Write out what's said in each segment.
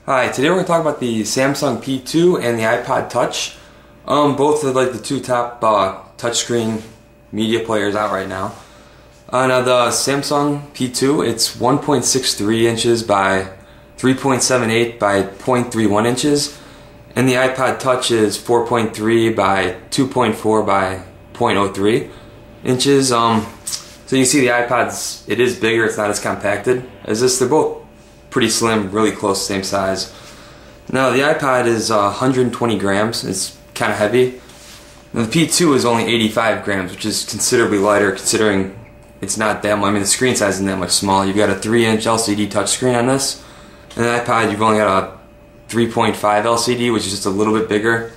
Hi, today we're going to talk about the Samsung P2 and the iPodTouch. Both are like the two top touchscreen media players out right now. Now the Samsung P2, it's 1.63 inches by 3.78 by 0.31 inches, and the iPodTouch is 4.3 by 2.4 by 0.03 inches. So you see the iPod's, it is bigger, it's not as compacted as this. They're both pretty slim, really close, same size. Now the iPod is 120 grams, it's kind of heavy. Now, the P2 is only 85 grams, which is considerably lighter considering it's not that much. I mean, the screen size isn't that much smaller. You've got a 3-inch LCD touchscreen on this. And the iPod, you've only got a 3.5 LCD, which is just a little bit bigger.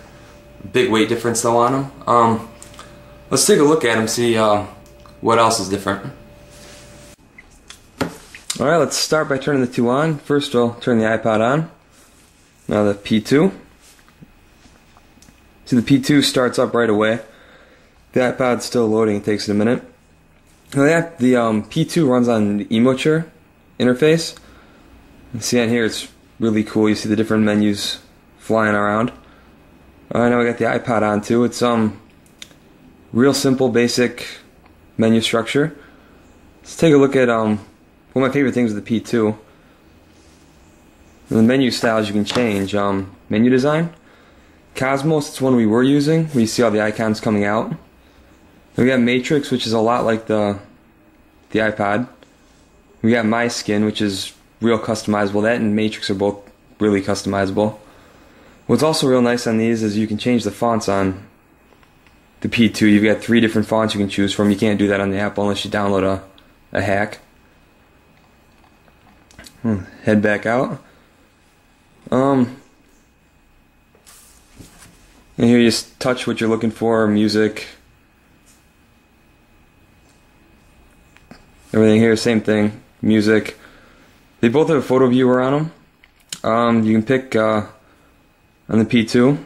Big weight difference though on them. Let's take a look at them, see what else is different. Alright, let's start by turning the two on. First we'll turn the iPod on. Now the P2. See, the P2 starts up right away. The iPod's still loading, it takes it a minute. Now the P2 runs on the Emoture interface. You see on here it's really cool, you see the different menus flying around. Now we got the iPod on too. It's real simple, basic menu structure. Let's take a look at one of my favorite things with the P2. The menu styles you can change. Menu design. Cosmos, it's one we were using, where you see all the icons coming out. Then we got Matrix, which is a lot like the iPod. We got My Skin, which is real customizable. That and Matrix are both really customizable. What's also real nice on these is you can change the fonts on the P2. You've got 3 different fonts you can choose from. You can't do that on the Apple unless you download a hack. Head back out. And here you just touch what you're looking for, music. Everything here, same thing, music. They both have a photo viewer on them. You can pick, on the P2,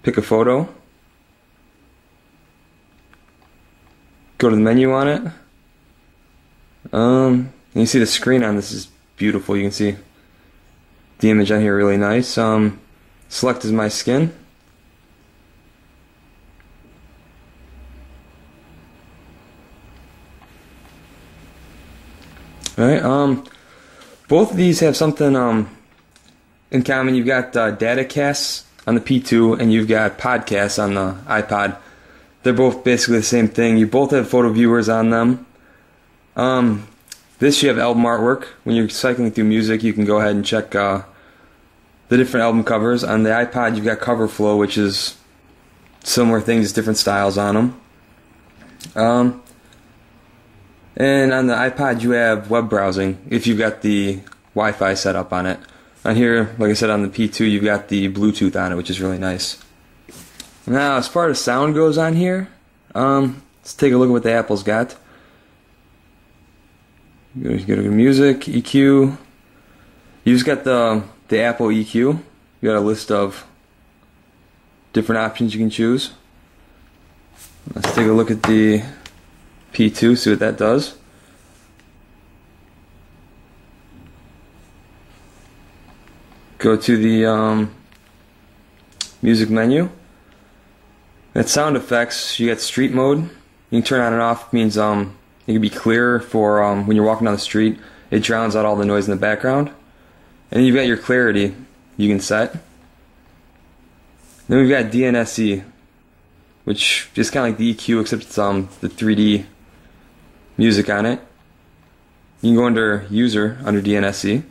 pick a photo. Go to the menu on it. And you see the screen on this is beautiful. You can see the image on here really nice. Select as My Skin. Alright, both of these have something in common. You've got data casts on the P2 and you've got podcasts on the iPod. They're both basically the same thing. You both have photo viewers on them. This you have album artwork. When you're cycling through music, you can go ahead and check the different album covers. On the iPod, you've got cover flow, which is similar things, different styles on them. And on the iPod, you have web browsing if you've got the Wi-Fi set up on it. On here, like I said, on the P2, you've got the Bluetooth on it, which is really nice. Now, as far as sound goes on here, let's take a look at what the Apple's got. You go to music, EQ. You just got the Apple EQ. You got a list of different options you can choose. Let's take a look at the P2, see what that does. Go to the music menu. At sound effects, you got street mode. You can turn on and off. It means it can be clearer for when you're walking down the street. It drowns out all the noise in the background. And then you've got your clarity you can set. Then we've got DNSE, which is kind of like the EQ, except it's the 3D music on it. You can go under User, under DNSE.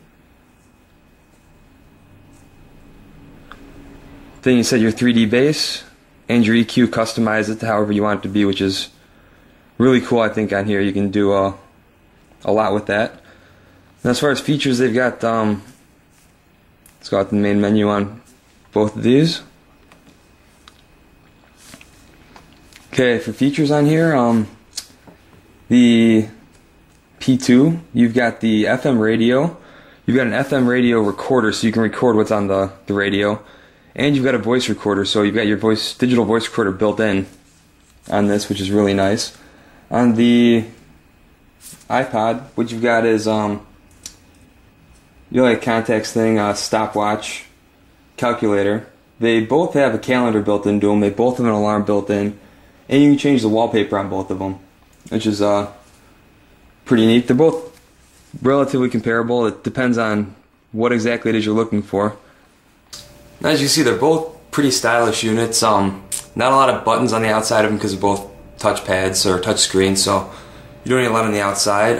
Then you set your 3D bass and your EQ, customize it to however you want it to be, which is really cool. I think on here you can do a lot with that. And as far as features, they've got let's go out to the main menu on both of these. Okay, for features on here, the P2, you've got the FM radio. You've got an FM radio recorder, so you can record what's on the radio. And you've got a voice recorder, so you've got your digital voice recorder built in on this, which is really nice. On the iPod, what you've got is like contacts thing, stopwatch, calculator. They both have a calendar built into them. They both have an alarm built in, and you can change the wallpaper on both of them, which is pretty neat. They're both relatively comparable. It depends on what exactly it is you're looking for. Now, as you see, they're both pretty stylish units. Not a lot of buttons on the outside of them because they're both touchpads or touch screens, so you don't need a lot on the outside.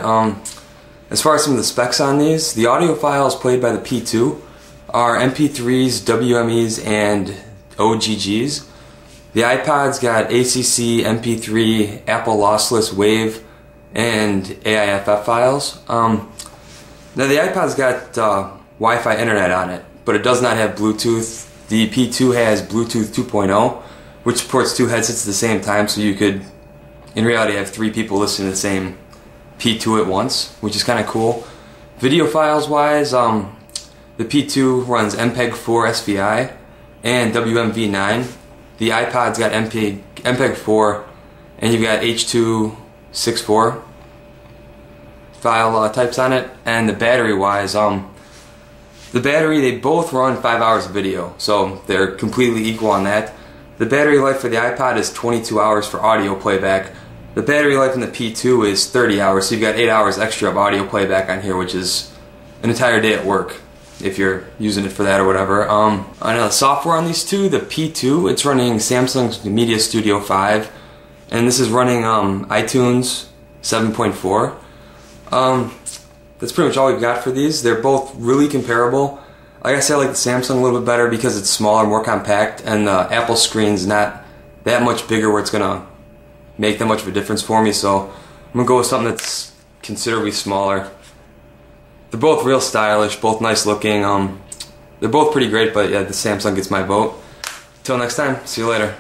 As far as some of the specs on these, the audio files played by the P2 are MP3s, WMEs, and OGGs. The iPod's got ACC, MP3, Apple lossless, WAV, and AIFF files. Now the iPod's got Wi-Fi internet on it, but it does not have Bluetooth. The P2 has Bluetooth 2.0, which supports 2 headsets at the same time, so you could, in reality, have 3 people listening to the same P2 at once, which is kind of cool. Video files wise, the P2 runs MPEG-4 SVI and WMV9. The iPod's got MPEG-4, and you've got H.264 file types on it. And the battery wise, they both run 5 hours of video, so they're completely equal on that. The battery life for the iPod is 22 hours for audio playback. The battery life in the P2 is 30 hours, so you've got 8 hours extra of audio playback on here, which is an entire day at work if you're using it for that or whatever. On the software on these two, the P2, it's running Samsung's Media Studio 5, and this is running iTunes 7.4. That's pretty much all we've got for these. They're both really comparable. Like I said, I like the Samsung a little bit better because it's smaller, more compact, and the Apple screen's not that much bigger where it's gonna make that much of a difference for me, so I'm gonna go with something that's considerably smaller. They're both real stylish, both nice looking. They're both pretty great, but yeah, the Samsung gets my vote. Till next time, see you later.